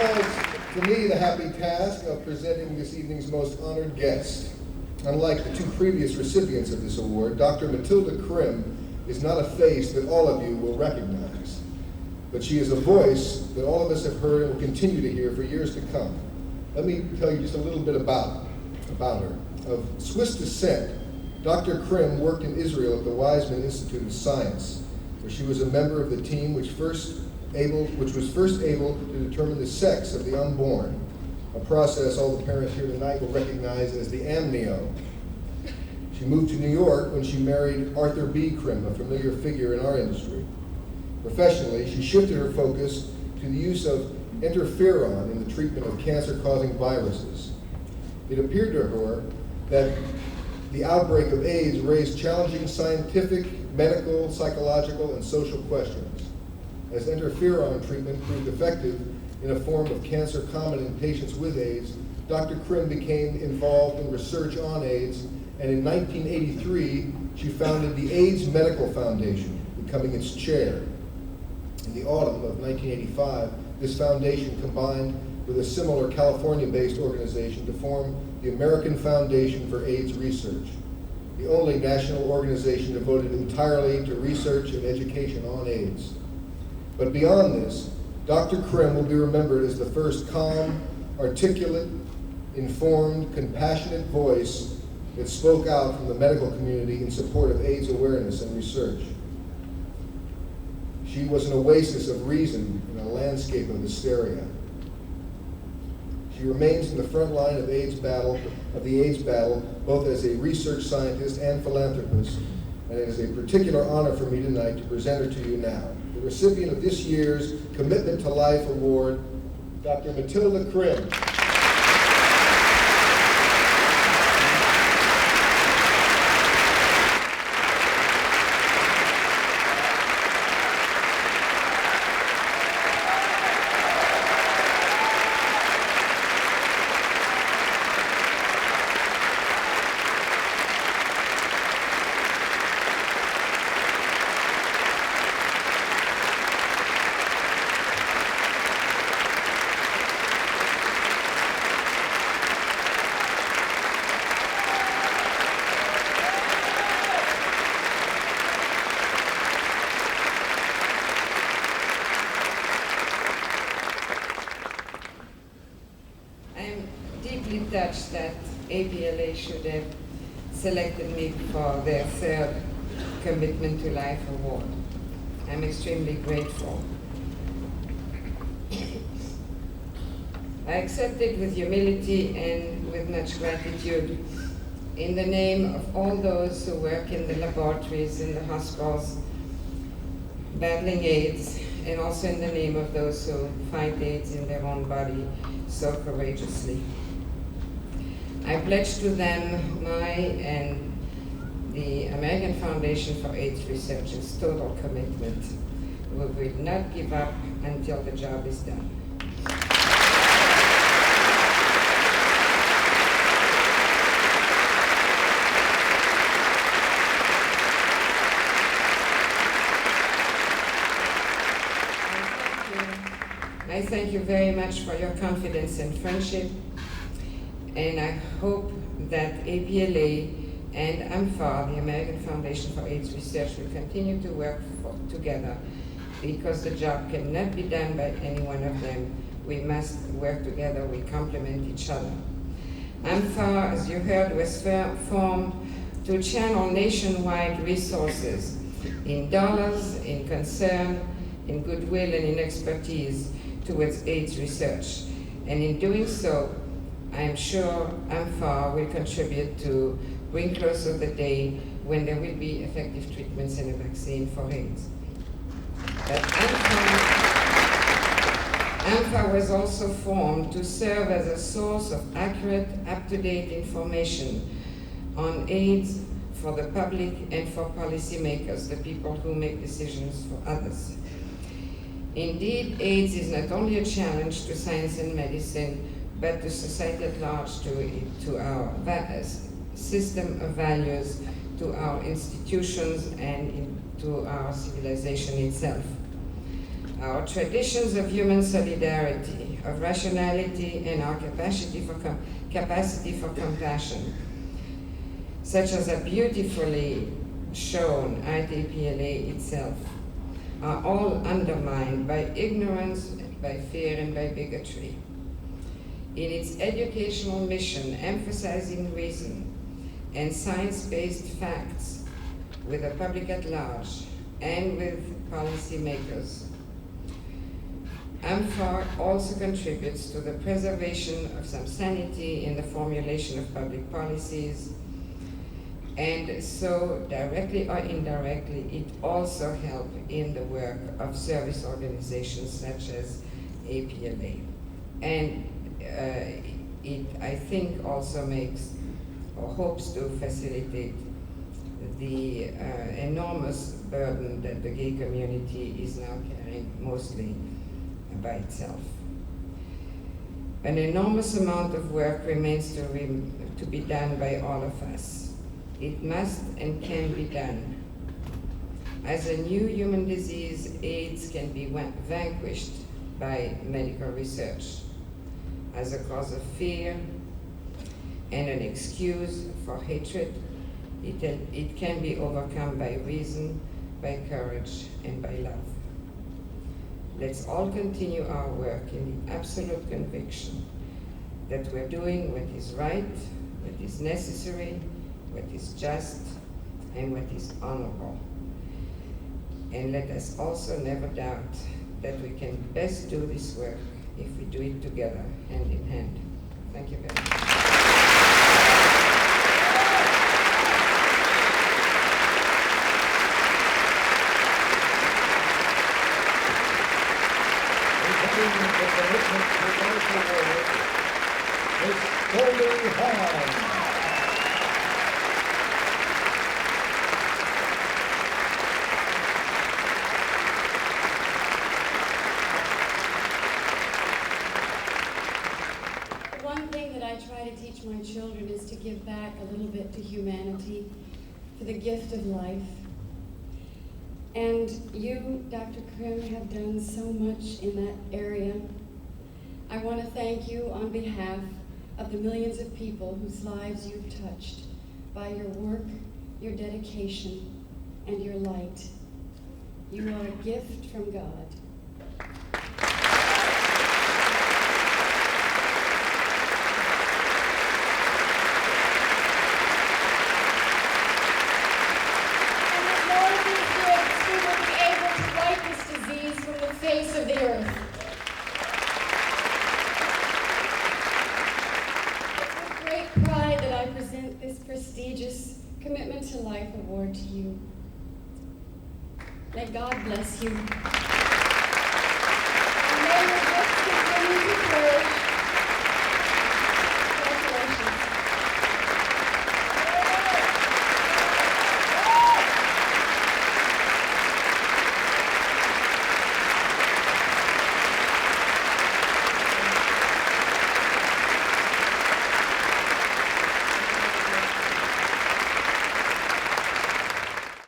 falls to me the happy task of presenting this evening's most honored guest. Unlike the two previous recipients of this award, Dr. Mathilde Krim is not a face that all of you will recognize, but she is a voice that all of us have heard and will continue to hear for years to come. Let me tell you just a little bit about her. Of Swiss descent, Dr. Krim worked in Israel at the Weizmann Institute of Science, where she was a member of the team which was first able to determine the sex of the unborn, a process all the parents here tonight will recognize as the amnio. She moved to New York when she married Arthur B. Krim, a familiar figure in our industry. Professionally, she shifted her focus to the use of interferon in the treatment of cancer-causing viruses. It appeared to her that the outbreak of AIDS raised challenging scientific, medical, psychological, and social questions. As interferon treatment proved effective in a form of cancer common in patients with AIDS, Dr. Krim became involved in research on AIDS, and in 1983, she founded the AIDS Medical Foundation, becoming its chair. In the autumn of 1985, this foundation combined with a similar California-based organization to form the American Foundation for AIDS Research, the only national organization devoted entirely to research and education on AIDS. But beyond this, Dr. Krim will be remembered as the first calm, articulate, informed, compassionate voice that spoke out from the medical community in support of AIDS awareness and research. She was an oasis of reason in a landscape of hysteria. She remains in the front line of the AIDS battle, both as a research scientist and philanthropist, and it is a particular honor for me tonight to present her to you now. The recipient of this year's Commitment to Life Award, Dr. Mathilde Krim. Touched that APLA should have selected me for their third Commitment to Life Award. I'm extremely grateful. I accept it with humility and with much gratitude in the name of all those who work in the laboratories, in the hospitals, battling AIDS, and also in the name of those who fight AIDS in their own body so courageously. I pledge to them my and the American Foundation for AIDS Research's total commitment. We will not give up until the job is done. I thank you very much for your confidence and friendship. And I hope that APLA and AMFAR, the American Foundation for AIDS Research, will continue to work together, because the job cannot be done by any one of them. We must work together, we complement each other. AMFAR, as you heard, was formed to channel nationwide resources in dollars, in concern, in goodwill, and in expertise towards AIDS research. And in doing so, I am sure AMFAR will contribute to bring closer the day when there will be effective treatments and a vaccine for AIDS. But AMFAR was also formed to serve as a source of accurate, up-to-date information on AIDS for the public and for policymakers, the people who make decisions for others. Indeed, AIDS is not only a challenge to science and medicine, but to society at large, to our system of values, to our institutions, and to our civilization itself. Our traditions of human solidarity, of rationality, and our capacity for compassion, such as are beautifully shown at APLA itself, are all undermined by ignorance, by fear, and by bigotry. In its educational mission, emphasizing reason and science-based facts with the public at large and with policymakers, AMFAR also contributes to the preservation of some sanity in the formulation of public policies, and so directly or indirectly it also helps in the work of service organizations such as APLA. And it, I think, also makes or hopes to facilitate the enormous burden that the gay community is now carrying mostly by itself. An enormous amount of work remains to be done by all of us. It must and can be done. As a new human disease, AIDS can be vanquished by medical research. As a cause of fear and an excuse for hatred, it can be overcome by reason, by courage, and by love. Let's all continue our work in the absolute conviction that we're doing what is right, what is necessary, what is just, and what is honorable. And let us also never doubt that we can best do this work if we do it together, hand in hand. Thank you very much. One thing that I try to teach my children is to give back a little bit to humanity for the gift of life. And you, Dr. Krim, have done so much in that area. I want to thank you on behalf of the millions of people whose lives you've touched by your work, your dedication, and your light. You are a gift from God. Face of the earth. It's with great pride that I present this prestigious Commitment to Life Award to you. May God bless you. And may your gifts continue to flourish